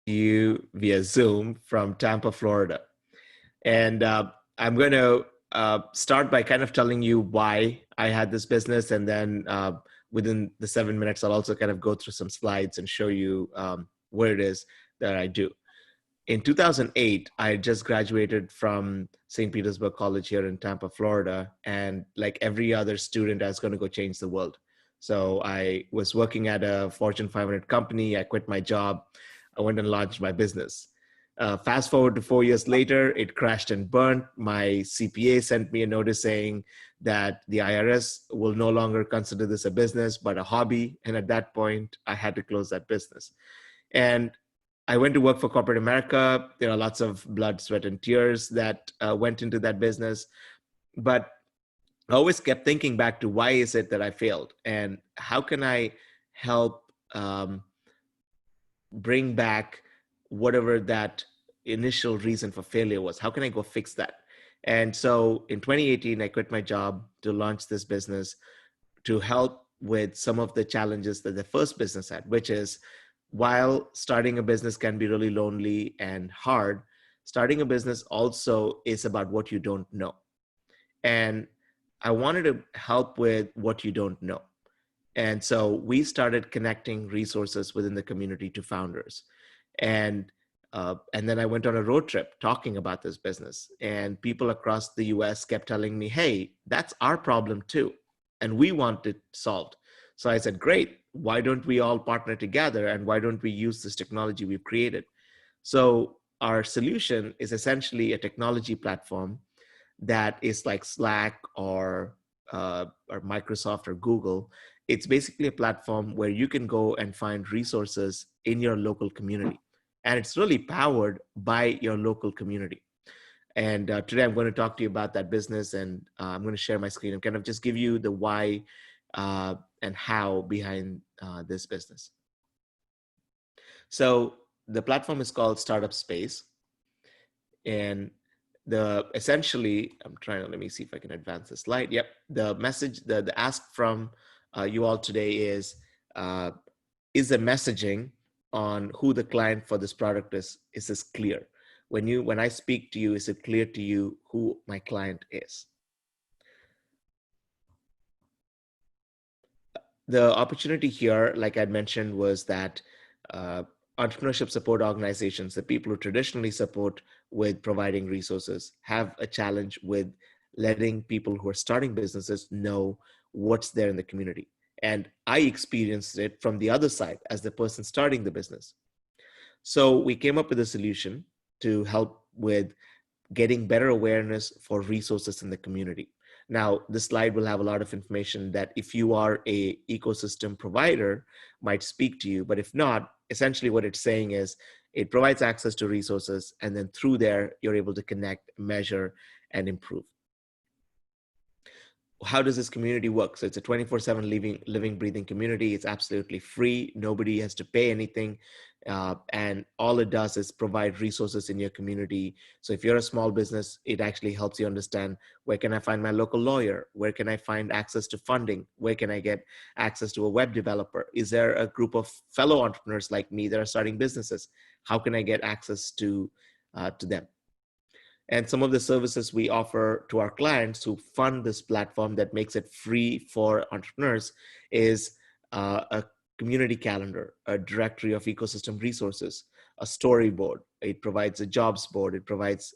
you via Zoom from Tampa, Florida. And I'm going to start by kind of telling you why I had this business. And then within the 7 minutes, I'll also kind of go through some slides and show you what it is that I do. In 2008, I just graduated from St. Petersburg College here in Tampa, Florida. And like every other student, I was going to go change the world. So I was working at a Fortune 500 company. I quit my job. I went and launched my business. Fast forward to 4 years later, it crashed and burned. My CPA sent me a notice saying that the IRS will no longer consider this a business, but a hobby. And at that point, I had to close that business. And I went to work for corporate America. There are lots of blood, sweat, and tears that went into that business. But I always kept thinking back to why is it that I failed? And how can I help bring back whatever that initial reason for failure was? How can I go fix that? And so in 2018, I quit my job to launch this business to help with some of the challenges that the first business had, which is while starting a business can be really lonely and hard, starting a business also is about what you don't know. And I wanted to help with what you don't know. And so we started connecting resources within the community to founders. And then I went on a road trip talking about this business. And people across the US kept telling me, hey, that's our problem too. And we want it solved. So I said, great, why don't we all partner together? And why don't we use this technology we've created? So our solution is essentially a technology platform that is like Slack or Microsoft or Google. It's basically a platform where you can go and find resources in your local community. And it's really powered by your local community. And today I'm going to talk to you about that business, and I'm going to share my screen and kind of just give you the why and how behind this business. So the platform is called Startup Space. And essentially, let me see if I can advance the slide. Yep. The message, the ask from you all today is the messaging on who the client for this product is this clear? When I speak to you, is it clear to you who my client is? The opportunity here, like I'd mentioned, was that entrepreneurship support organizations, the people who traditionally support with providing resources, have a challenge with letting people who are starting businesses know what's there in the community. And I experienced it from the other side as the person starting the business. So we came up with a solution to help with getting better awareness for resources in the community. Now, this slide will have a lot of information that if you are a ecosystem provider might speak to you, but if not, essentially what it's saying is it provides access to resources, and then through there, you're able to connect, measure, and improve. How does this community work? So it's a 24/7 living, breathing community. It's absolutely free. Nobody has to pay anything. And all it does is provide resources in your community. So if you're a small business, it actually helps you understand, where can I find my local lawyer? Where can I find access to funding? Where can I get access to a web developer? Is there a group of fellow entrepreneurs like me that are starting businesses? How can I get access to them? And some of the services we offer to our clients who fund this platform that makes it free for entrepreneurs is a community calendar, a directory of ecosystem resources, a storyboard. It provides a jobs board. It provides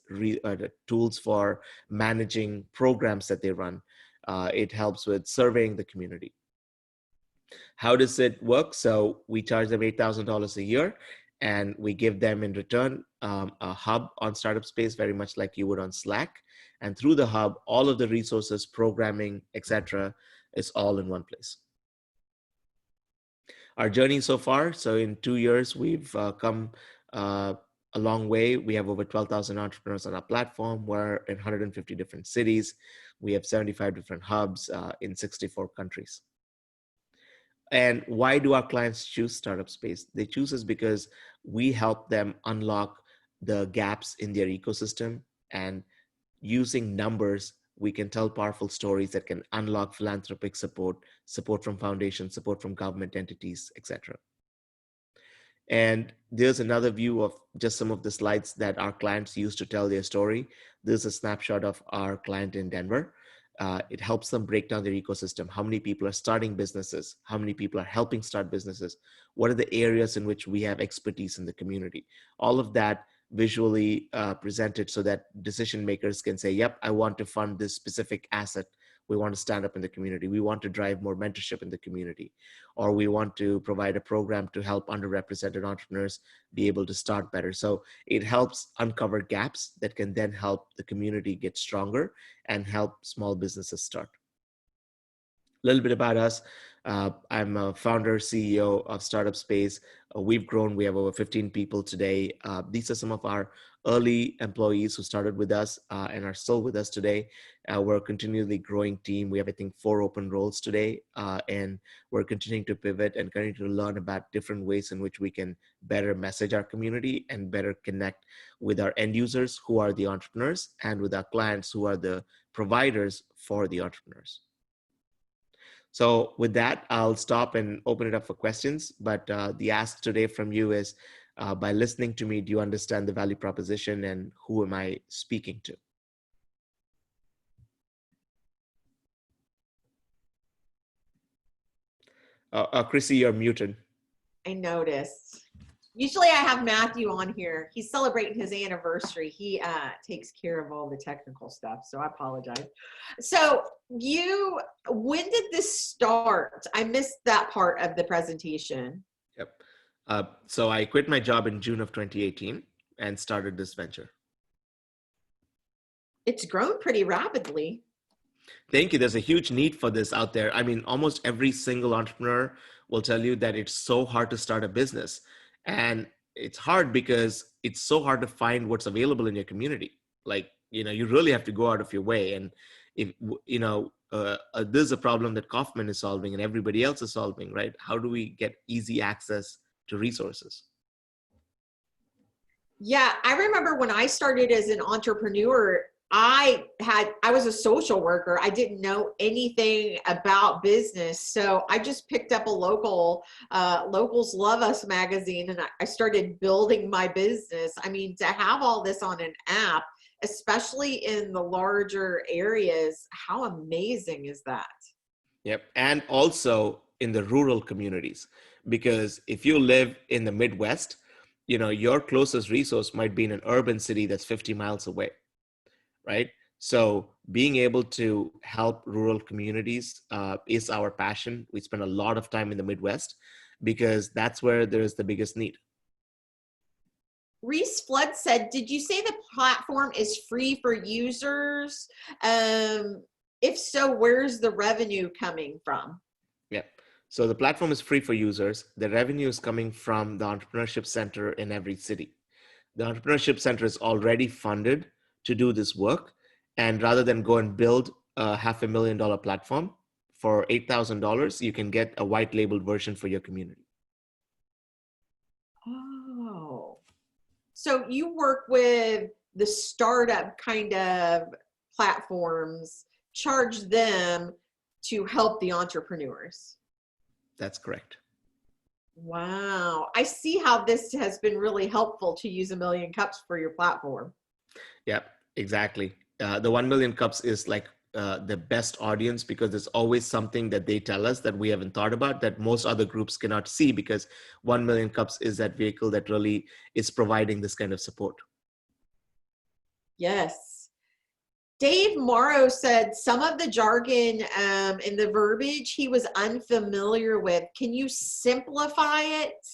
tools for managing programs that they run. It helps with surveying the community. How does it work? So we charge them $8,000 a year, and we give them in return a hub on Startup Space, very much like you would on Slack. And through the hub, all of the resources, programming, etc., is all in one place. Our journey so far, so in 2 years, we've come a long way. We have over 12,000 entrepreneurs on our platform. We're in 150 different cities. We have 75 different hubs in 64 countries. And why do our clients choose Startup Space? They choose us because we help them unlock the gaps in their ecosystem, and using numbers, we can tell powerful stories that can unlock philanthropic support, support from foundations, support from government entities, etc. And there's another view of just some of the slides that our clients use to tell their story. There's a snapshot of our client in Denver. It helps them break down their ecosystem. How many people are starting businesses? How many people are helping start businesses? What are the areas in which we have expertise in the community? All of that visually presented so that decision makers can say, yep, I want to fund this specific asset. We want to stand up in the community. We want to drive more mentorship in the community, or we want to provide a program to help underrepresented entrepreneurs be able to start better. So it helps uncover gaps that can then help the community get stronger and help small businesses start. A little bit about us. I'm a founder, CEO of Startup Space. We've grown. We have over 15 people today. These are some of our early employees who started with us and are still with us today. We're a continually growing team. We have, I think, 4 open roles today. And we're continuing to pivot and continuing to learn about different ways in which we can better message our community and better connect with our end users who are the entrepreneurs and with our clients who are the providers for the entrepreneurs. So with that, I'll stop and open it up for questions. But the ask today from you is, by listening to me, do you understand the value proposition and who am I speaking to? Chrissy, you're muted. I noticed. Usually I have Matthew on here. He's celebrating his anniversary. He takes care of all the technical stuff, so I apologize. So when did this start? I missed that part of the presentation. Yep. So I quit my job in June of 2018 and started this venture. It's grown pretty rapidly. Thank you. There's a huge need for this out there. I mean, almost every single entrepreneur will tell you that it's so hard to start a business. And it's hard because it's so hard to find what's available in your community. Like, you really have to go out of your way. And if, this is a problem that Kaufman is solving and everybody else is solving, right? How do we get easy access to resources? Yeah, I remember when I started as an entrepreneur, I was a social worker. I didn't know anything about business. So I just picked up a Locals Love Us magazine, and I started building my business. I mean, to have all this on an app, especially in the larger areas, how amazing is that? Yep. And also in the rural communities, because if you live in the Midwest, your closest resource might be in an urban city that's 50 miles away, right? So being able to help rural communities is our passion. We spend a lot of time in the Midwest because that's where there's the biggest need. Reese Flood said, did you say the platform is free for users? If so, where's the revenue coming from? Yeah. So the platform is free for users. The revenue is coming from the Entrepreneurship Center in every city. The Entrepreneurship Center is already funded to do this work. And rather than go and build a $500,000 platform for $8,000, you can get a white labeled version for your community. Oh, so you work with the startup kind of platforms, charge them to help the entrepreneurs. That's correct. Wow. I see how this has been really helpful to use 1 million cups for your platform. Yeah, exactly. The 1 million cups is like the best audience because there's always something that they tell us that we haven't thought about that most other groups cannot see, because 1 million cups is that vehicle that really is providing this kind of support. Yes. Dave Morrow said some of the jargon in the verbiage he was unfamiliar with. Can you simplify it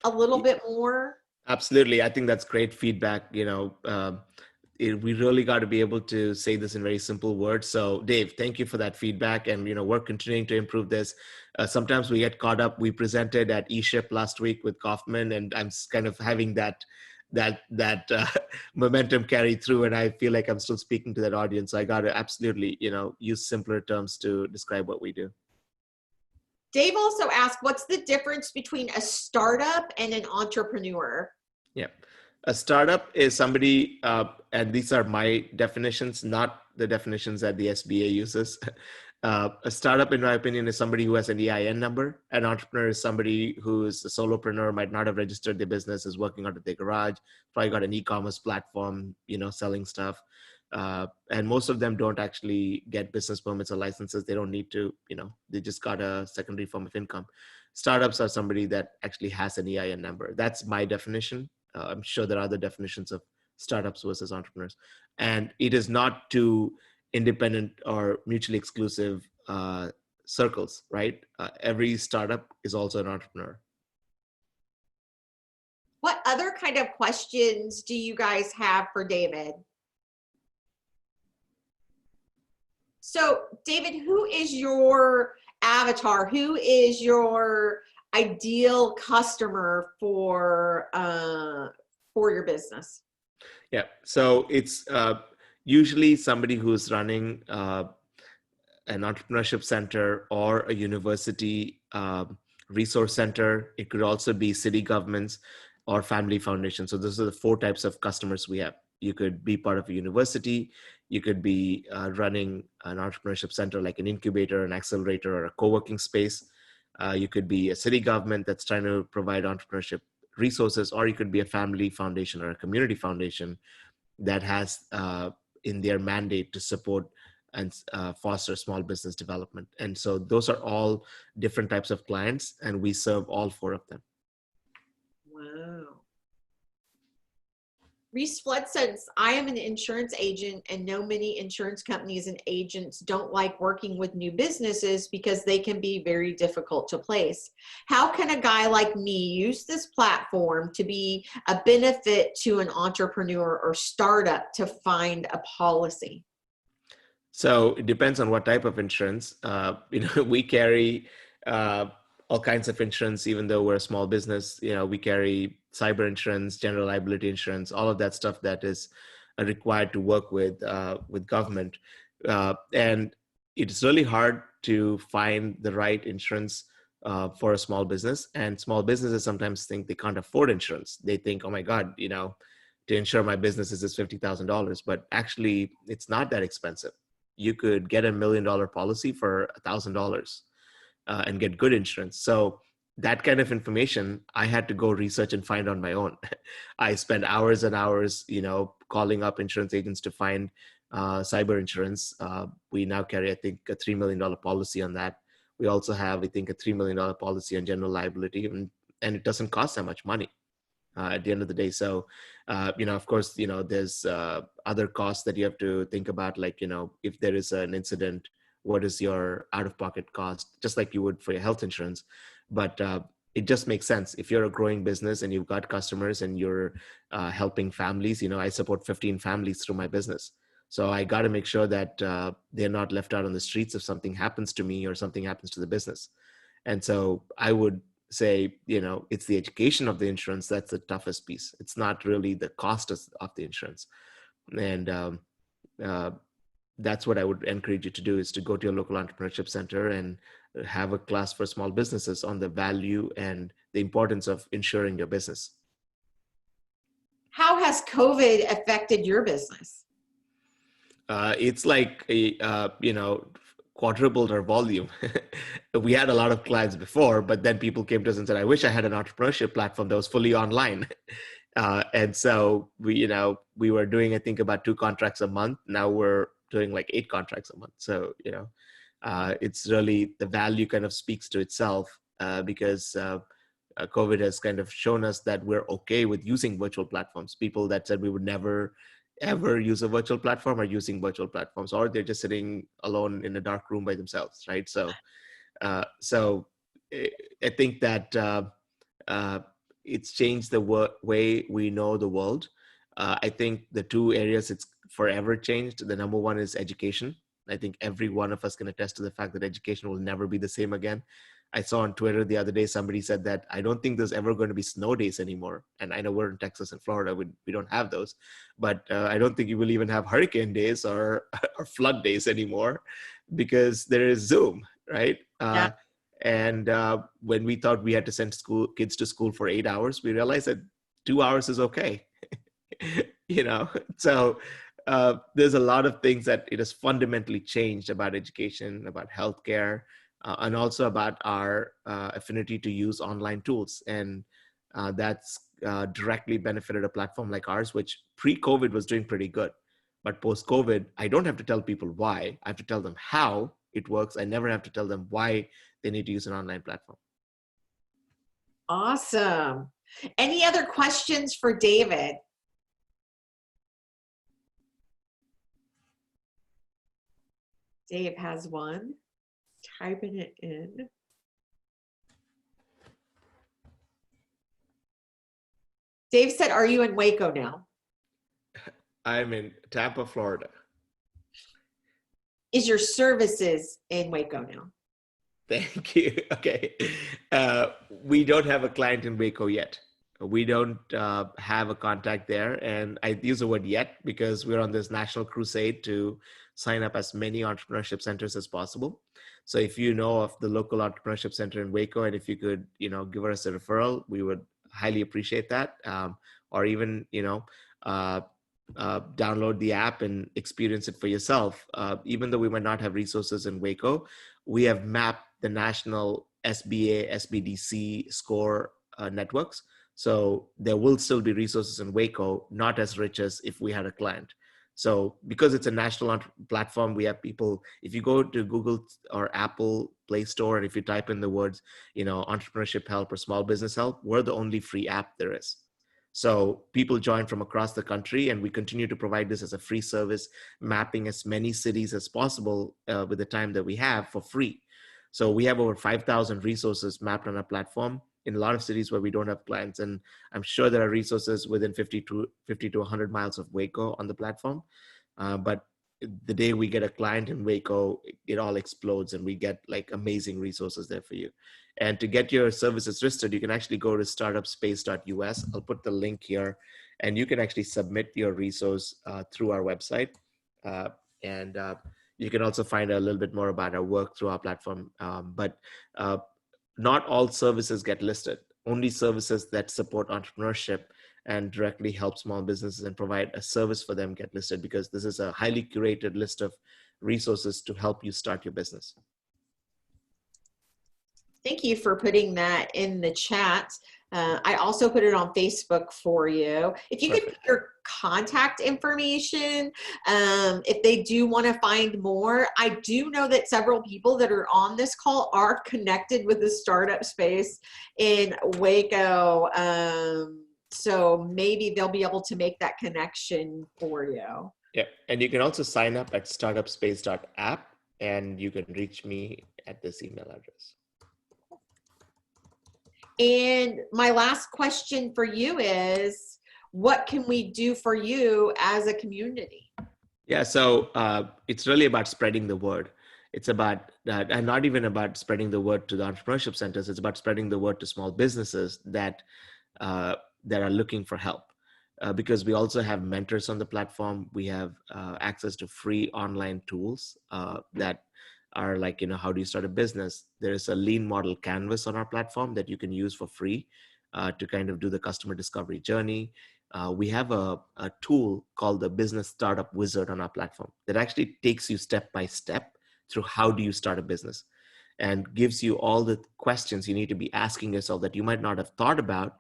a little bit more? Absolutely. I think that's great feedback. We really got to be able to say this in very simple words. So Dave, thank you for that feedback. And, we're continuing to improve this. Sometimes we get caught up. We presented at eShip last week with Kaufman, and I'm kind of having that momentum carry through. And I feel like I'm still speaking to that audience. So I got to absolutely, use simpler terms to describe what we do. Dave also asked, what's the difference between a startup and an entrepreneur? Yeah. A startup is somebody, and these are my definitions, not the definitions that the SBA uses. A startup, in my opinion, is somebody who has an EIN number. An entrepreneur is somebody who is a solopreneur, might not have registered their business, is working out of their garage, probably got an e-commerce platform, selling stuff. And most of them don't actually get business permits or licenses. They don't need to, they just got a secondary form of income. Startups are somebody that actually has an EIN number. That's my definition. I'm sure there are other definitions of startups versus entrepreneurs. And it is not to independent or mutually exclusive circles, right? Every startup is also an entrepreneur. What other kind of questions do you guys have for David? So, David, who is your avatar? Who is your ideal customer for your business? Yeah, so it's usually somebody who's running an entrepreneurship center or a university resource center. It could also be city governments or family foundations. So those are the four types of customers we have. You could be part of a university. You could be running an entrepreneurship center like an incubator, an accelerator, or a co-working space. You could be a city government that's trying to provide entrepreneurship resources, or you could be a family foundation or a community foundation that has in their mandate to support and foster small business development. And so those are all different types of clients, and we serve all four of them. Wow. Reese Flood says, I am an insurance agent and know many insurance companies and agents don't like working with new businesses because they can be very difficult to place. How can a guy like me use this platform to be a benefit to an entrepreneur or startup to find a policy? So it depends on what type of insurance. We carry all kinds of insurance, even though we're a small business. We carry cyber insurance, general liability insurance, all of that stuff that is required to work with government. And it's really hard to find the right insurance for a small business. And small businesses sometimes think they can't afford insurance. They think, oh my God, to insure my business is $50,000, but actually it's not that expensive. You could get $1 million policy for $1,000 and get good insurance. So that kind of information I had to go research and find on my own. I spent hours and hours, calling up insurance agents to find cyber insurance. We now carry, I think, a $3 million policy on that. We also have, I think, a $3 million policy on general liability, and it doesn't cost that much money at the end of the day. So, of course, there's other costs that you have to think about, like, if there is an incident, what is your out-of-pocket cost, just like you would for your health insurance. But it just makes sense. If you're a growing business and you've got customers and you're helping families, I support 15 families through my business. So I got to make sure that they're not left out on the streets if something happens to me or something happens to the business. And so I would say, it's the education of the insurance that's the toughest piece. It's not really the cost of the insurance. And that's what I would encourage you to do, is to go to your local entrepreneurship center and have a class for small businesses on the value and the importance of insuring your business. How has COVID affected your business? It's like quadrupled our volume. We had a lot of clients before, but then people came to us and said, I wish I had an entrepreneurship platform that was fully online. And so we were doing, I think, about 2 contracts a month. Now we're doing like 8 contracts a month. So, it's really, the value kind of speaks to itself because COVID has kind of shown us that we're okay with using virtual platforms. People that said we would never ever use a virtual platform are using virtual platforms, or they're just sitting alone in a dark room by themselves, right? So I think that it's changed the way we know the world. I think the 2 areas it's forever changed. The number one is education. I think every one of us can attest to the fact that education will never be the same again. I saw on Twitter the other day, somebody said that I don't think there's ever going to be snow days anymore. And I know we're in Texas and Florida, we don't have those, but I don't think you will even have hurricane days or flood days anymore, because there is Zoom, right? Yeah. And when we thought we had to send kids to school for 8 hours, we realized that 2 hours is okay. So there's a lot of things that it has fundamentally changed about education, about healthcare, and also about our affinity to use online tools. And that's directly benefited a platform like ours, which pre-COVID was doing pretty good. But post-COVID, I don't have to tell people why. I have to tell them how it works. I never have to tell them why they need to use an online platform. Awesome. Any other questions for David? Dave has one. Typing it in. Dave said, are you in Waco now? I'm in Tampa, Florida. Is your services in Waco now? Thank you. Okay. We don't have a client in Waco yet. We don't have a contact there. And I use the word yet because we're on this national crusade to sign up as many entrepreneurship centers as possible. So if you know of the local entrepreneurship center in Waco, and if you could, give us a referral, we would highly appreciate that. Or even, download the app and experience it for yourself. Even though we might not have resources in Waco, we have mapped the national SBA, SBDC score networks. So there will still be resources in Waco, not as rich as if we had a client. So because it's a national platform, we have people, if you go to Google or Apple Play Store, and if you type in the words, entrepreneurship help or small business help, we're the only free app there is. So people join from across the country, and we continue to provide this as a free service, mapping as many cities as possible with the time that we have for free. So we have over 5,000 resources mapped on our platform in a lot of cities where we don't have clients. And I'm sure there are resources within 50 to 100 miles of Waco on the platform. But the day we get a client in Waco, it all explodes and we get like amazing resources there for you. And to get your services listed, you can actually go to startupspace.us. I'll put the link here, and you can actually submit your resource through our website. And you can also find a little bit more about our work through our platform. But not all services get listed. Only services that support entrepreneurship and directly help small businesses and provide a service for them get listed, because this is a highly curated list of resources to help you start your business. Thank you for putting that in the chat. I also put it on Facebook for you. If you could put your contact information, if they do want to find more. I do know that several people that are on this call are connected with the startup space in Waco. So maybe they'll be able to make that connection for you. Yeah, and you can also sign up at startupspace.app, and you can reach me at this email address. And my last question for you is, what can we do for you as a community? Yeah, so it's really about spreading the word. It's about that, and not even about spreading the word to the entrepreneurship centers. It's about spreading the word to small businesses that are looking for help. Because we also have mentors on the platform. We have access to free online tools that are like, how do you start a business? There's a lean model canvas on our platform that you can use for free to kind of do the customer discovery journey. We have a tool called the Business Startup Wizard on our platform that actually takes you step by step through how do you start a business, and gives you all the questions you need to be asking yourself that you might not have thought about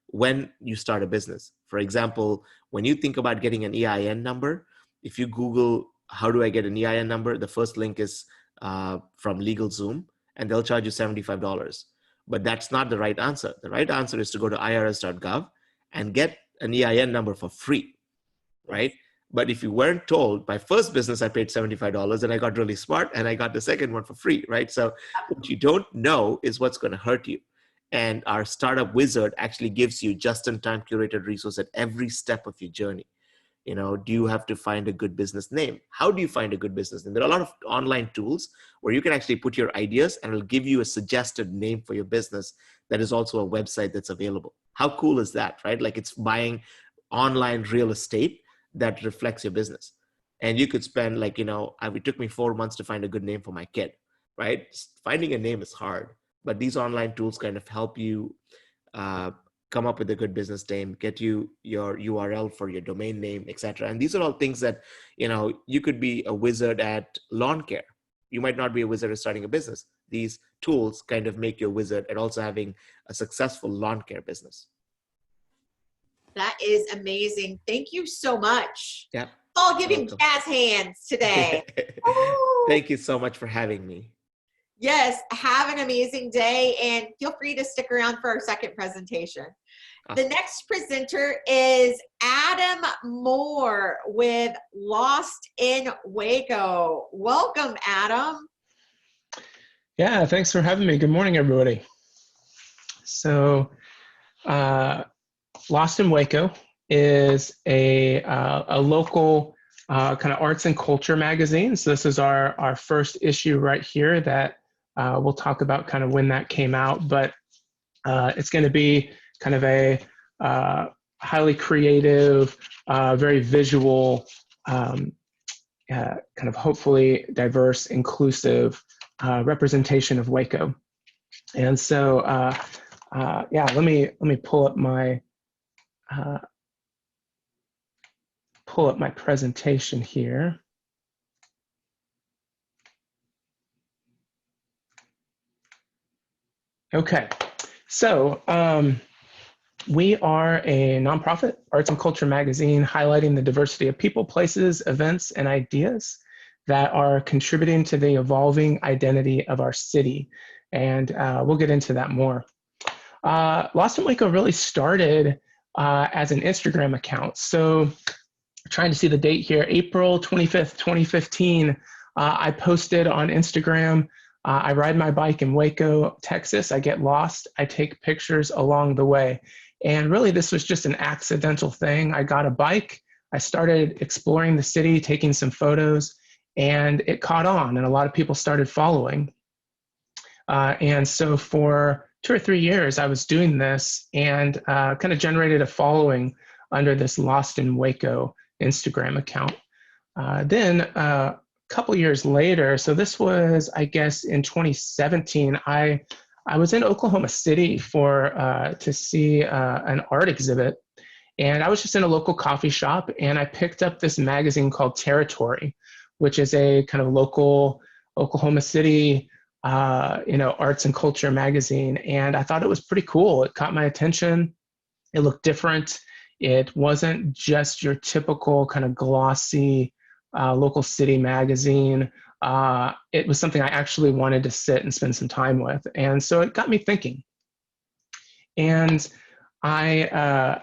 when you start a business. For example, when you think about getting an EIN number, if you Google, how do I get an EIN number? The first link is from LegalZoom, and they'll charge you $75. But that's not the right answer. The right answer is to go to irs.gov and get an EIN number for free, right? But if you weren't told, my first business, I paid $75 and I got really smart and I got the second one for free, right? So what you don't know is what's going to hurt you. And our startup wizard actually gives you just-in-time curated resource at every step of your journey. Do you have to find a good business name? How do you find a good business name? There are a lot of online tools where you can actually put your ideas and it'll give you a suggested name for your business that is also a website that's available. How cool is that, right? Like it's buying online real estate that reflects your business. And you could spend it took me 4 months to find a good name for my kid, right? Finding a name is hard, but these online tools kind of help you come up with a good business name, get you your URL for your domain name, etc. And these are all things that, you could be a wizard at lawn care. You might not be a wizard at starting a business. These tools kind of make you a wizard at also having a successful lawn care business. That is amazing. Thank you so much. Yeah. All giving Welcome. jazz hands today. Woo! Thank you so much for having me. Yes, have an amazing day and feel free to stick around for our second presentation. The Awesome. next presenter is Adam Moore with Lost in Waco. Welcome, Adam. Yeah, thanks for having me. Good morning, everybody. So, Lost in Waco is a local kind of arts and culture magazine. So this is our first issue right here that we'll talk about kind of when that came out. But it's going to be kind of a highly creative, very visual, kind of hopefully diverse, inclusive representation of Waco. And so, yeah, let me pull up my presentation here. Okay, so we are a nonprofit arts and culture magazine highlighting the diversity of people, places, events, and ideas that are contributing to the evolving identity of our city. And we'll get into that more. Lost in Waco really started as an Instagram account. So trying to see the date here, April 25th, 2015, I posted on Instagram, I ride my bike in Waco, Texas. I get lost. I take pictures along the way. And really, this was just an accidental thing. I got a bike. I started exploring the city, taking some photos, and it caught on, and a lot of people started following. And so for 2 or 3 years, I was doing this and kind of generated a following under this Lost in Waco Instagram account. Then a couple years later, so this was, I guess, in 2017, I was in Oklahoma City to see an art exhibit. And I was just in a local coffee shop, and I picked up this magazine called Territory, which is a kind of local Oklahoma City arts and culture magazine. And I thought it was pretty cool. It caught my attention. It looked different. It wasn't just your typical kind of glossy local city magazine. It was something I actually wanted to sit and spend some time with. And so it got me thinking. And I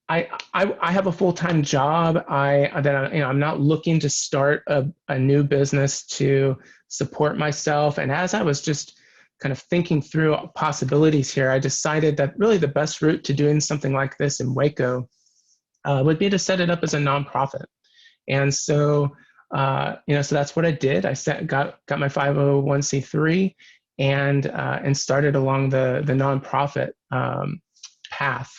have a full-time job. I'm not looking to start a new business to support myself. And as I was just kind of thinking through possibilities here, I decided that really the best route to doing something like this in Waco would be to set it up as a nonprofit. And so, so that's what I did. I got my 501c3 and started along the nonprofit path.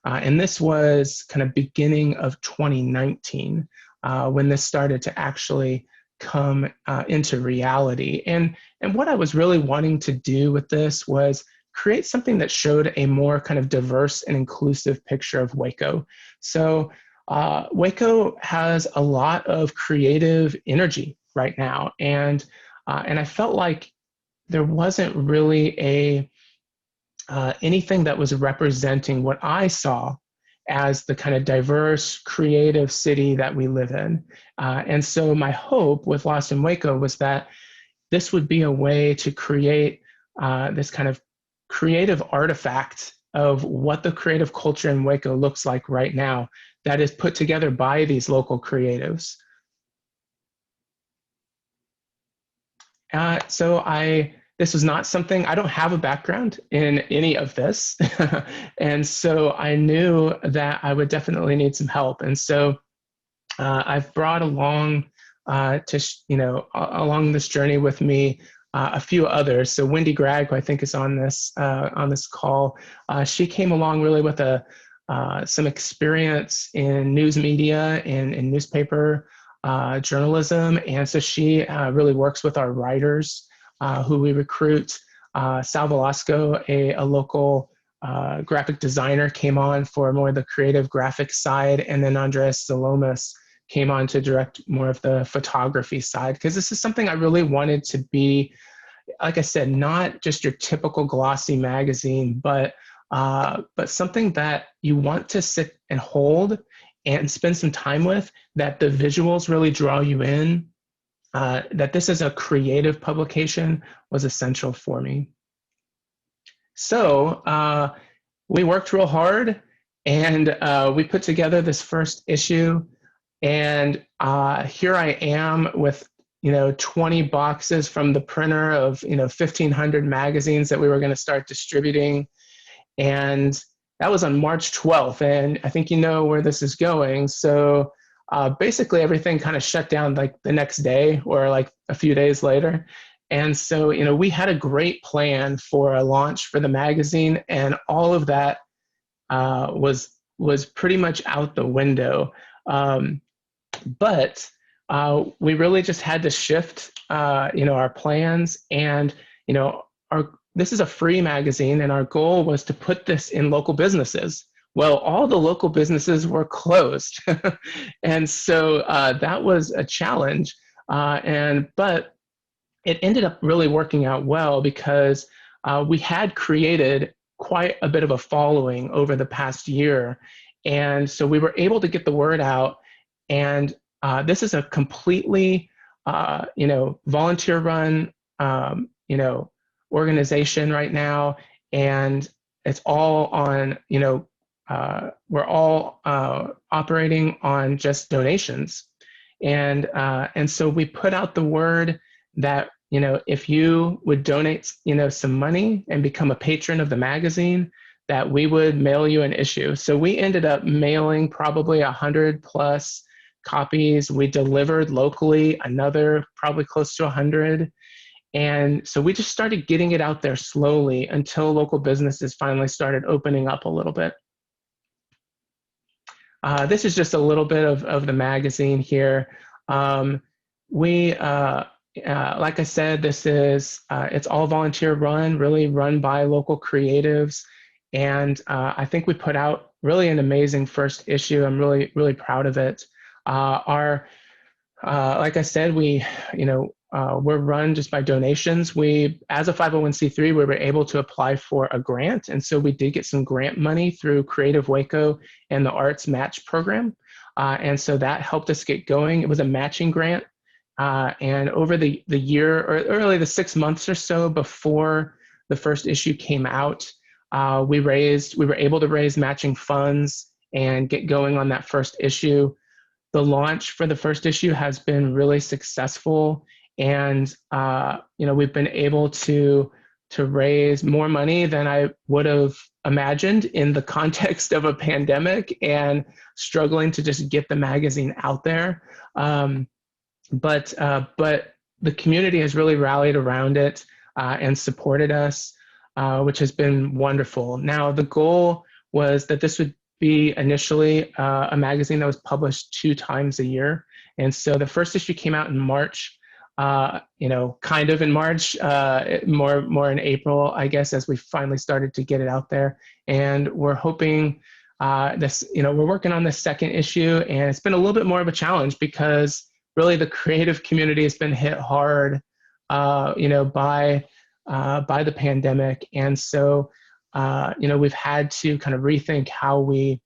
And this was kind of beginning of 2019 when this started to actually come into reality. And what I was really wanting to do with this was create something that showed a more kind of diverse and inclusive picture of Waco. So Waco has a lot of creative energy right now. And I felt like there wasn't really anything that was representing what I saw as the kind of diverse, creative city that we live in. And so my hope with Lost in Waco was that this would be a way to create this kind of creative artifact of what the creative culture in Waco looks like right now that is put together by these local creatives. This was not something, I don't have a background in any of this. And so I knew that I would definitely need some help. And so I've brought along along this journey with me a few others. So Wendy Gregg, who I think is on this call, she came along really with some experience in news media and in newspaper journalism. And so she really works with our writers who we recruit. Sal Velasco, a local graphic designer came on for more of the creative graphic side, and then Andres Salomas came on to direct more of the photography side, because this is something I really wanted to be, like I said, not just your typical glossy magazine, but something that you want to sit and hold and spend some time with, that the visuals really draw you in, that this is a creative publication was essential for me. So we worked real hard, and we put together this first issue, and here I am with 20 boxes from the printer of 1,500 magazines that we were going to start distributing. And that was on March 12th, and I think you know where this is going. So basically everything kind of shut down like the next day or like a few days later. And so we had a great plan for a launch for the magazine, and all of that was pretty much out the window. But we really just had to shift, our plans, and this is a free magazine, and our goal was to put this in local businesses. Well, all the local businesses were closed, and so that was a challenge. But it ended up really working out well, because we had created quite a bit of a following over the past year, and so we were able to get the word out. And this is a completely, volunteer-run, organization right now, and it's all on, we're all operating on just donations, and so we put out the word that if you would donate, some money and become a patron of the magazine, that we would mail you an issue. So we ended up mailing probably 100 plus copies. We delivered locally another probably close to 100. And so we just started getting it out there slowly until local businesses finally started opening up a little bit. This is just a little bit of the magazine here. Like I said, this is, it's all volunteer run, really run by local creatives. And I think we put out really an amazing first issue. I'm really, really proud of it. Like I said, we're run just by donations. We, as a 501c3, we were able to apply for a grant. And so we did get some grant money through Creative Waco and the Arts Match Program. And so that helped us get going. It was a matching grant. And over the year, or early the 6 months or so before the first issue came out, we were able to raise matching funds and get going on that first issue. The launch for the first issue has been really successful, and we've been able to raise more money than I would have imagined in the context of a pandemic and struggling to just get the magazine out there. But the community has really rallied around it and supported us, which has been wonderful. Now, the goal was that this would be initially a magazine that was published 2 times a year. And so the first issue came out in March, kind of in March, more in April, I guess, as we finally started to get it out there. And we're hoping we're working on the second issue, and it's been a little bit more of a challenge because really the creative community has been hit hard, by the pandemic. And so, we've had to kind of rethink how we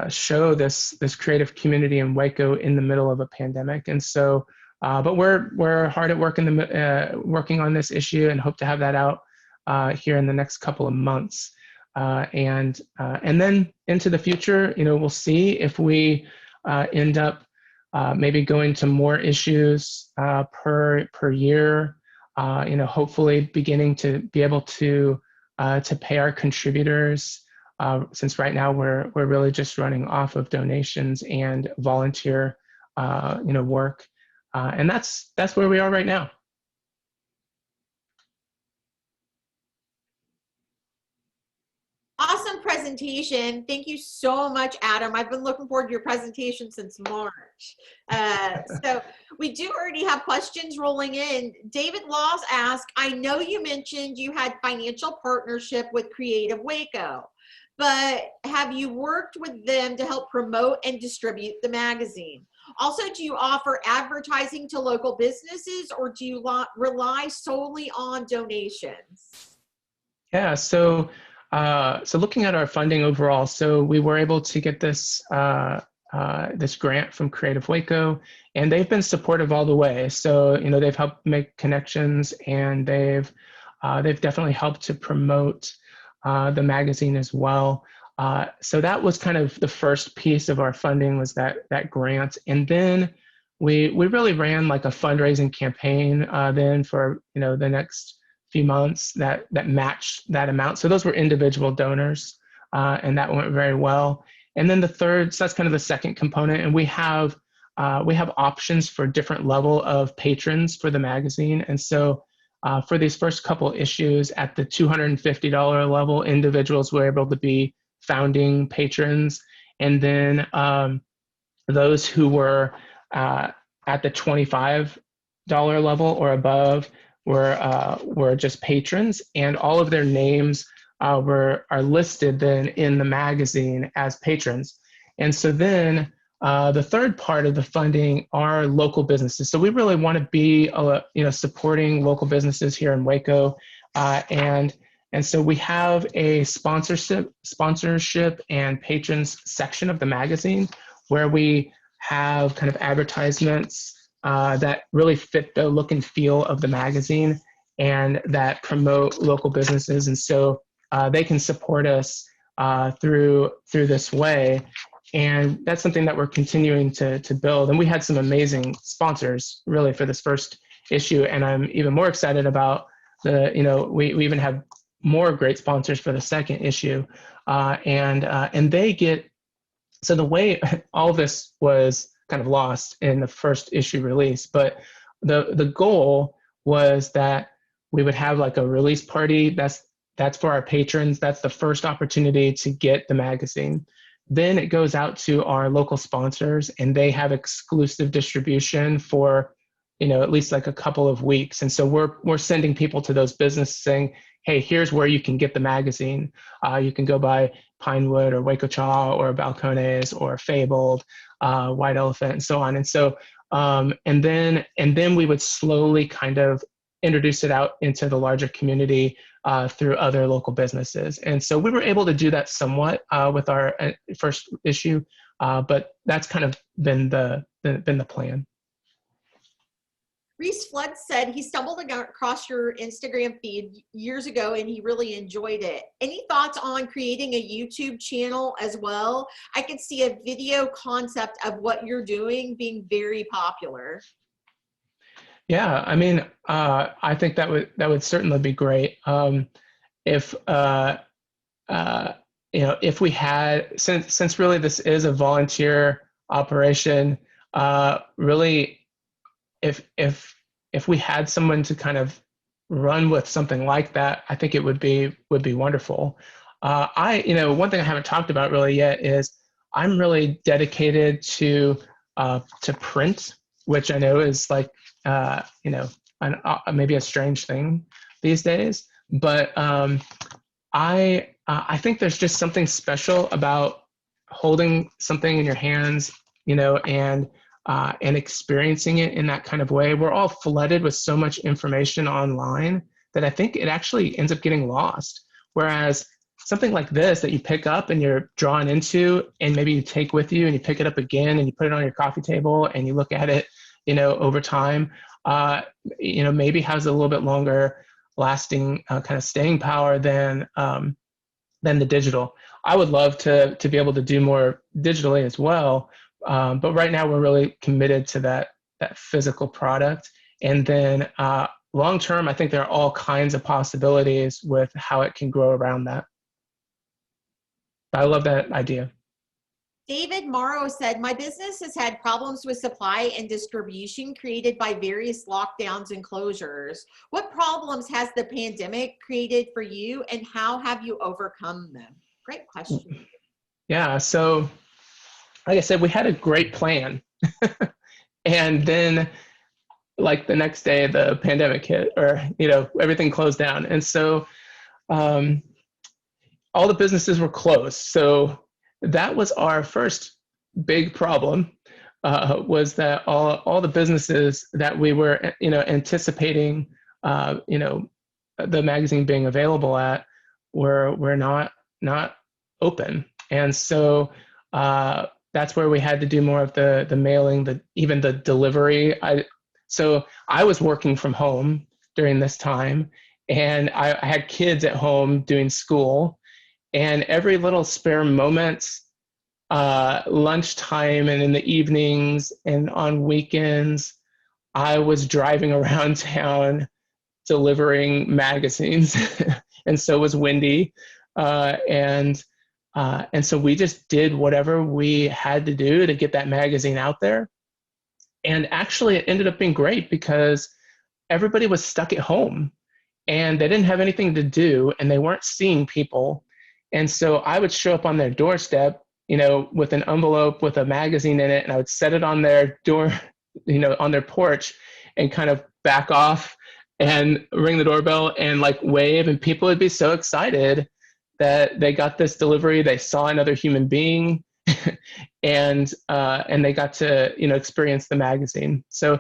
show this creative community in Waco in the middle of a pandemic. And so, but we're hard at work working on this issue, and hope to have that out here in the next couple of months. And then into the future, we'll see if we end up maybe going to more issues per year. Hopefully beginning to be able to pay our contributors, since right now we're really just running off of donations and volunteer work, and that's where we are right now. Awesome presentation. presentation. Thank you so much, Adam. I've been looking forward to your presentation since March. So we do already have questions rolling in. David Laws asked, I know you mentioned you had financial partnership with Creative Waco, but have you worked with them to help promote and distribute the magazine? Also, do you offer advertising to local businesses, or do you rely solely on donations? Yeah, so looking at our funding overall, so we were able to get this this grant from Creative Waco, and they've been supportive all the way. So they've helped make connections, and they've definitely helped to promote the magazine as well. So that was kind of the first piece of our funding, was that grant, and then we really ran like a fundraising campaign then for the next few months that matched that amount. So those were individual donors, and that went very well. And then the third, so that's kind of the second component, and we have options for different level of patrons for the magazine. And so for these first couple issues at the $250 level, individuals were able to be founding patrons, and then those who were at the $25 level or above were just patrons, and all of their names are listed then in the magazine as patrons. And so then the third part of the funding are local businesses. So we really want to be supporting local businesses here in Waco, and so we have a sponsorship and patrons section of the magazine where we have kind of advertisements that really fit the look and feel of the magazine and that promote local businesses. And so they can support us through this way. And that's something that we're continuing to build. And we had some amazing sponsors really for this first issue. And I'm even more excited about we even have more great sponsors for the second issue. And they get, so the way all this was kind of lost in the first issue release, but the goal was that we would have like a release party. That's for our patrons. That's the first opportunity to get the magazine. Then it goes out to our local sponsors, and they have exclusive distribution for at least like a couple of weeks. And so we're sending people to those businesses saying, hey, here's where you can get the magazine. You can go by Pinewood or Waco Chaw or Balcones or Fabled, White Elephant, and so on. And so and then we would slowly kind of introduce it out into the larger community through other local businesses. And so we were able to do that somewhat with our first issue, but that's kind of been the plan. Reese Flood said he stumbled across your Instagram feed years ago and he really enjoyed it. Any thoughts on creating a YouTube channel as well? I could see a video concept of what you're doing being very popular. Yeah, I mean, I think that would certainly be great. If if we had, since really this is a volunteer operation, really, if we had someone to kind of run with something like that, I think it would be wonderful. One thing I haven't talked about really yet is I'm really dedicated to print, which I know is like maybe a strange thing these days, but I think there's just something special about holding something in your hands, and experiencing it in that kind of way. We're all flooded with so much information online that I think it actually ends up getting lost. Whereas something like this that you pick up and you're drawn into, and maybe you take with you and you pick it up again and you put it on your coffee table and you look at it, over time, maybe has a little bit longer lasting kind of staying power than the digital. I would love to be able to do more digitally as well. But right now we're really committed to that physical product. And then long term, I think there are all kinds of possibilities with how it can grow around that. I love that idea. David Morrow said, my business has had problems with supply and distribution created by various lockdowns and closures. What problems has the pandemic created for you, and how have you overcome them? Great question. Yeah. So, like I said, we had a great plan. And then, like the next day, the pandemic hit, or, everything closed down. And so, um, all the businesses were closed. So that was our first big problem, was that all the businesses that we were, anticipating, the magazine being available at were not open. And so that's where we had to do more of the mailing, even the delivery. So I was working from home during this time, and I had kids at home doing school, and every little spare moment, lunchtime and in the evenings and on weekends, I was driving around town delivering magazines. And so was Wendy. And so we just did whatever we had to do to get that magazine out there. And actually, it ended up being great because everybody was stuck at home and they didn't have anything to do and they weren't seeing people. And so I would show up on their doorstep, with an envelope with a magazine in it, and I would set it on their door, on their porch, and kind of back off and ring the doorbell and like wave, and people would be so excited that they got this delivery. They saw another human being, and they got to experience the magazine. So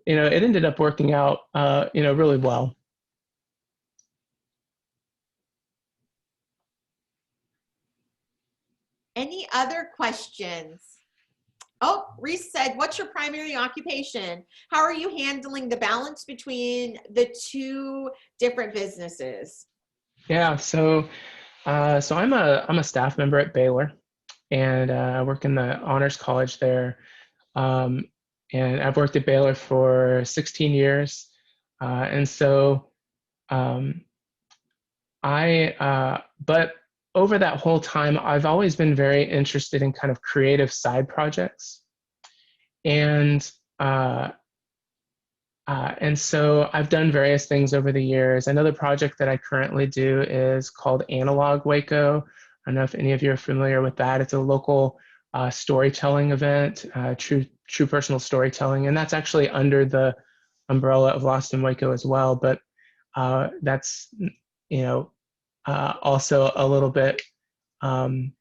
it ended up working out really well. Any other questions? Oh, Reese said, what's your primary occupation? How are you handling the balance between the two different businesses? Yeah, so I'm a staff member at Baylor, and I work in the honors college there. Um, and I've worked at Baylor for 16 years, and so um, but over that whole time, I've always been very interested in kind of creative side projects, and uh, and so I've done various things over the years. Another project that I currently do is called I LOVE Waco. I don't know if any of you are familiar with that. It's a local storytelling event, true personal storytelling, and that's actually under the umbrella of Lost in Waco as well. But that's also a little bit on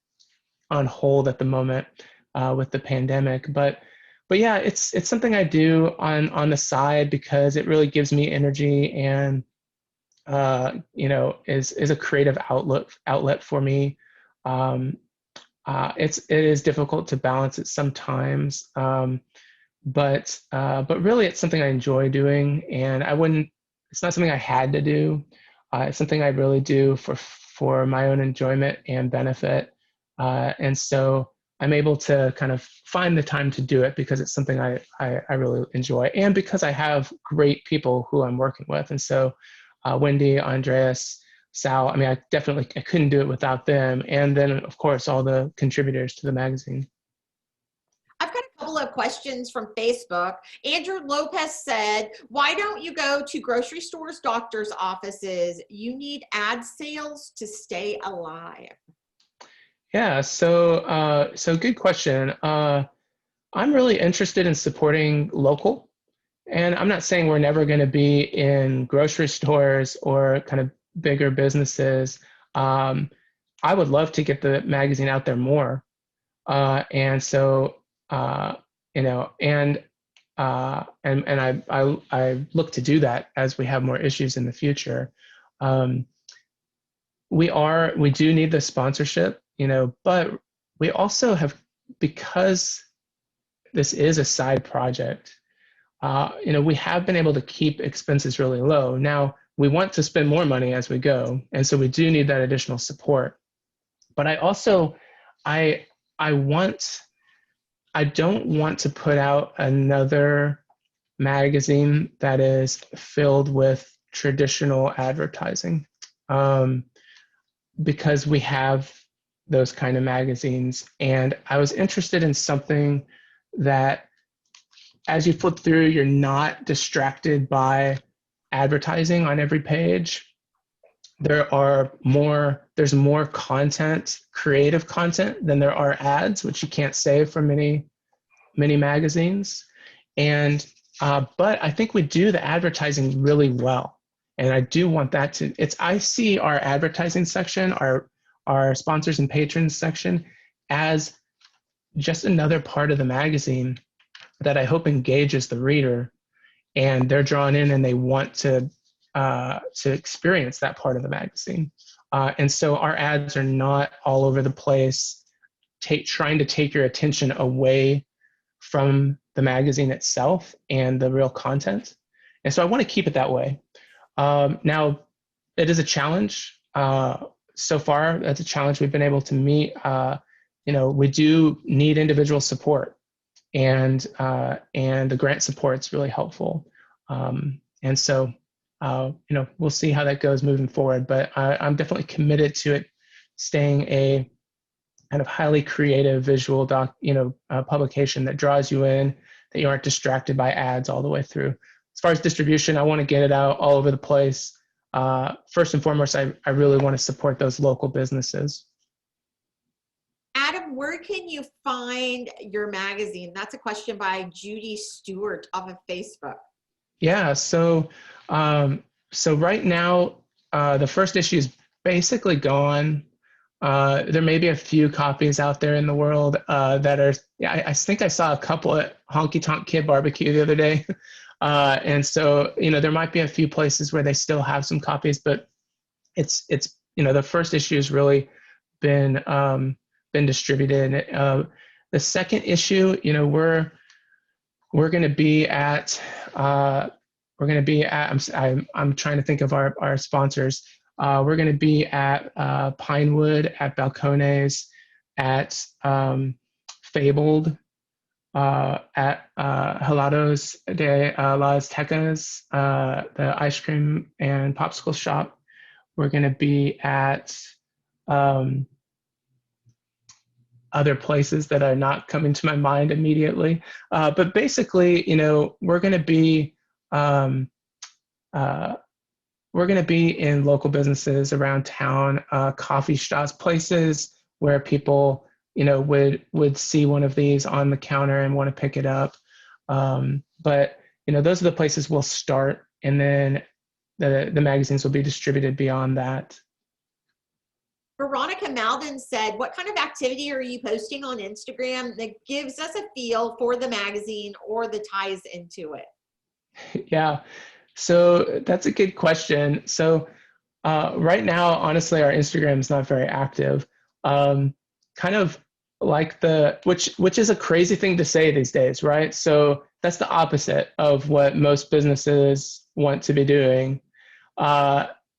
hold at the moment with the pandemic. But yeah, it's something I do on the side because it really gives me energy, and is a creative outlet for me. It is difficult to balance it sometimes, but really it's something I enjoy doing, and it's not something I had to do. It's something I really do for my own enjoyment and benefit, and so I'm able to kind of find the time to do it because it's something I really enjoy, and because I have great people who I'm working with. And so Wendy, Andreas, Sal, I couldn't do it without them. And then, of course, all the contributors to the magazine. I've got a couple of questions from Facebook. Andrew Lopez said, why don't you go to grocery stores, doctor's offices? You need ad sales to stay alive. Yeah, so good question. I'm really interested in supporting local, and I'm not saying we're never going to be in grocery stores or kind of bigger businesses. I would love to get the magazine out there more, and so and I look to do that as we have more issues in the future. We do need the sponsorship, but we also have, because this is a side project, we have been able to keep expenses really low. Now, we want to spend more money as we go, and so we do need that additional support. But I also, I don't want to put out another magazine that is filled with traditional advertising, because we have those kind of magazines. And I was interested in something that, as you flip through, you're not distracted by advertising on every page. there's more content, creative content, than there are ads, which you can't say for many magazines. And but I think we do the advertising really well, and I do want that to. I see our advertising section, our sponsors and patrons section, as just another part of the magazine that I hope engages the reader, and they're drawn in and they want to experience that part of the magazine. And so our ads are not all over the place, trying to take your attention away from the magazine itself and the real content. And so I want to keep it that way. Now, it is a challenge. So far, that's a challenge we've been able to meet. We do need individual support, and the grant support is really helpful. And so, we'll see how that goes moving forward. But I'm definitely committed to it staying a kind of highly creative visual publication that draws you in, that you aren't distracted by ads all the way through. As far as distribution, I want to get it out all over the place. First and foremost, I really want to support those local businesses. Adam, where can you find your magazine? That's a question by Judy Stewart off of Facebook. Yeah, so right now, the first issue is basically gone. There may be a few copies out there in the world that are. Yeah, I think I saw a couple at Honky Tonk Kid Barbecue the other day, and so there might be a few places where they still have some copies, but it's the first issue has really been distributed. The second issue, we're going to be at. I'm trying to think of our sponsors. We're going to be at Pinewood, at Balcones, at Fabled, at Helados de las Tecas, the ice cream and popsicle shop. We're going to be at other places that are not coming to my mind immediately. But basically, we're going to be in local businesses around town, coffee shops, places where people, would see one of these on the counter and want to pick it up. But those are the places we'll start, and then the magazines will be distributed beyond that. Veronica Malden said, what kind of activity are you posting on Instagram that gives us a feel for the magazine or that ties into it? Yeah, so that's a good question. So right now, honestly, our Instagram is not very active. Kind of like which is a crazy thing to say these days, right? So that's the opposite of what most businesses want to be doing.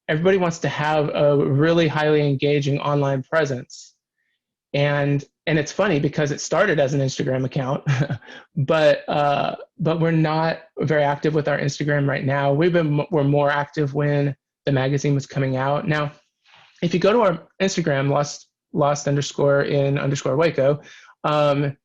Everybody wants to have a really highly engaging online presence. And it's funny because it started as an Instagram account, but we're not very active with our Instagram right now. We're more active when the magazine was coming out. Now, if you go to our Instagram, lost_in_Waco,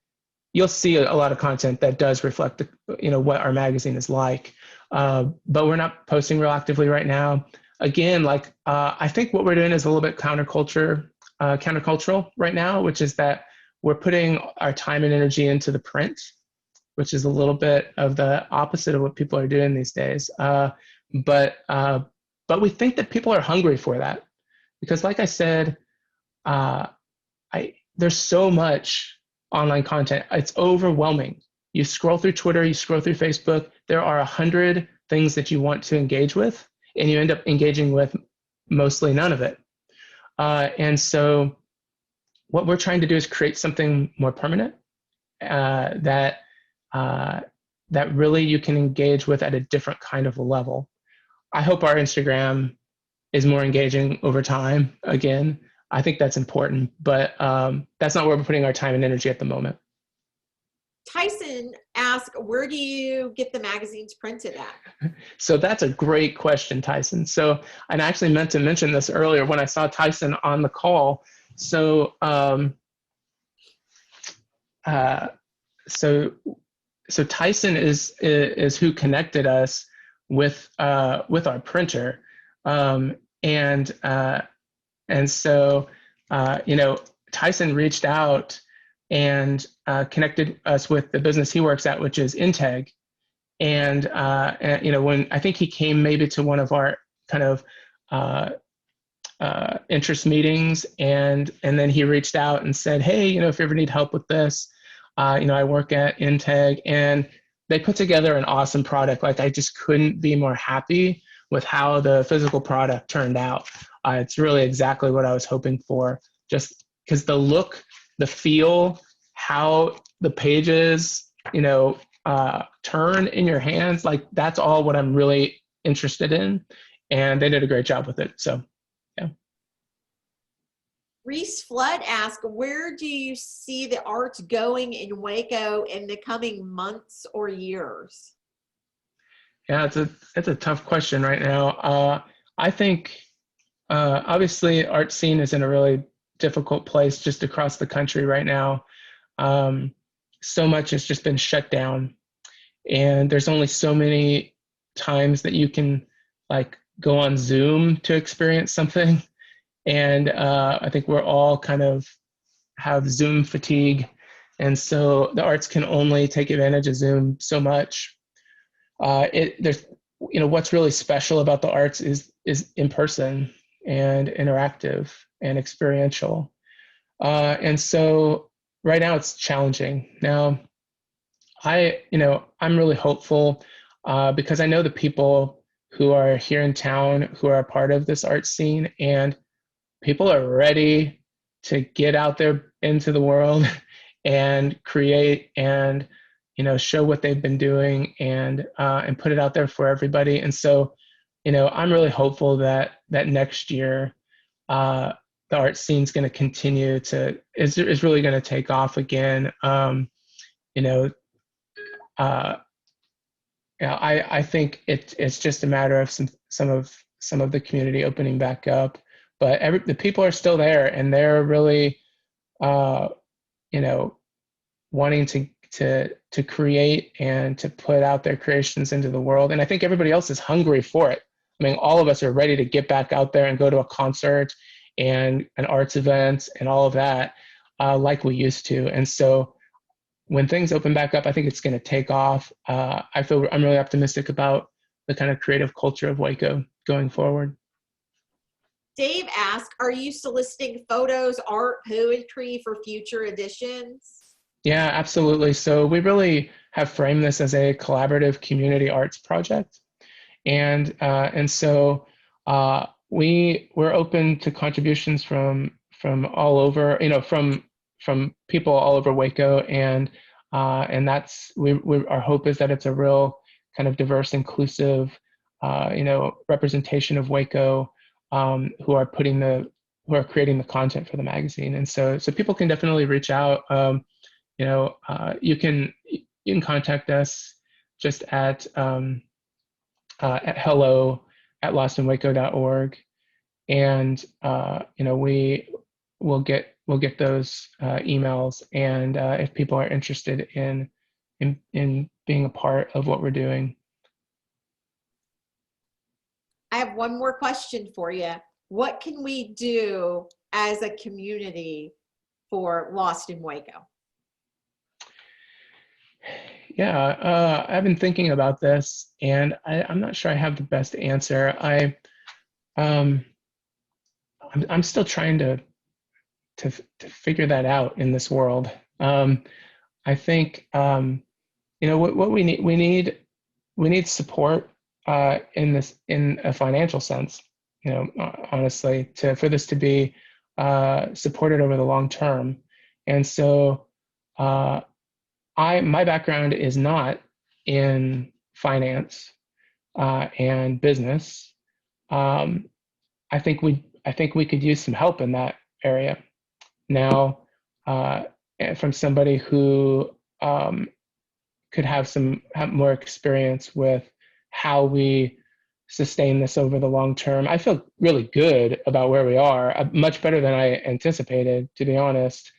you'll see a lot of content that does reflect what our magazine is like. But we're not posting real actively right now. Again, I think what we're doing is a little bit countercultural right now, which is that we're putting our time and energy into the print, which is a little bit of the opposite of what people are doing these days. But we think that people are hungry for that, because, like I said, there's so much online content. It's overwhelming. You scroll through Twitter, you scroll through Facebook, there are 100 things that you want to engage with, and you end up engaging with mostly none of it. And so what we're trying to do is create something more permanent that really you can engage with at a different kind of a level. I hope our Instagram is more engaging over time. Again, I think that's important, but that's not where we're putting our time and energy at the moment. Tyson asked, where do you get the magazines printed at? So that's a great question, Tyson. So, and I actually meant to mention this earlier when I saw Tyson on the call. So, so Tyson is who connected us with our printer. and so Tyson reached out and connected us with the business he works at, which is Integ. And when I think he came maybe to one of our kind of interest meetings, and then he reached out and said, hey, if you ever need help with this, I work at Integ, and they put together an awesome product. Like, I just couldn't be more happy with how the physical product turned out. It's really exactly what I was hoping for, just because the look, the feel, how the pages, turn in your hands, like that's all what I'm really interested in. And they did a great job with it. So, yeah. Reese Flood asked, where do you see the arts going in Waco in the coming months or years? Yeah, it's a tough question right now. I think obviously art scene is in a really difficult place just across the country right now. So much has just been shut down, and there's only so many times that you can like go on Zoom to experience something. And I think we're all kind of have Zoom fatigue, and so the arts can only take advantage of Zoom so much. There's what's really special about the arts is in person and interactive and experiential, and so right now it's challenging. Now, I'm really hopeful because I know the people who are here in town who are a part of this art scene, and people are ready to get out there into the world and create and show what they've been doing and put it out there for everybody. And so I'm really hopeful that next year the art scene is going to continue to is really going to take off again. I think it's just a matter of some of the community opening back up, but the people are still there, and they're really wanting to create and to put out their creations into the world. And I think everybody else is hungry for it. I mean, all of us are ready to get back out there and go to a concert and an arts event and all of that like we used to. And so when things open back up, I think it's going to take off. I'm really optimistic about the kind of creative culture of Waco going forward. Dave asked, are you soliciting photos, art, poetry for future editions? Yeah, absolutely. So we really have framed this as a collaborative community arts project. And so we're open to contributions from all over, from people all over Waco, and that's our hope is that it's a real kind of diverse, inclusive, representation of Waco, who are creating the content for the magazine. And so people can definitely reach out. You can contact us just at hello@lostinwaco.org, and we'll get those emails, and if people are interested in being a part of what we're doing. I have one more question for you. What can we do as a community for Lost in Waco? Yeah, I've been thinking about this, and I'm not sure I have the best answer. I'm still trying to figure that out in this world. I think what we need support in a financial sense. Honestly, for this to be supported over the long term, and so. My background is not in finance and business. I think we could use some help in that area. Now, from somebody who could have more experience with how we sustain this over the long term. I feel really good about where we are, much better than I anticipated, to be honest.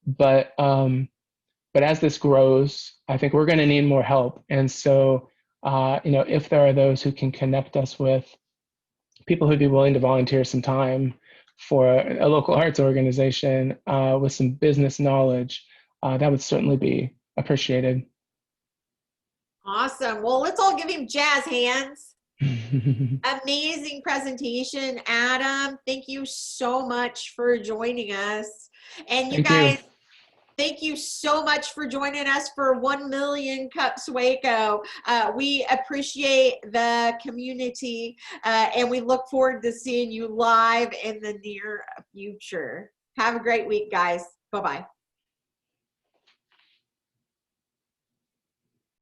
But as this grows, I think we're going to need more help. And so, if there are those who can connect us with people who'd be willing to volunteer some time for a local arts organization with some business knowledge, that would certainly be appreciated. Awesome. Well, let's all give him jazz hands. Amazing presentation, Adam. Thank you so much for joining us. And you Thank you. guys, thank you so much for joining us for 1 Million Cups Waco. We appreciate the community, and we look forward to seeing you live in the near future. Have a great week, guys. Bye-bye.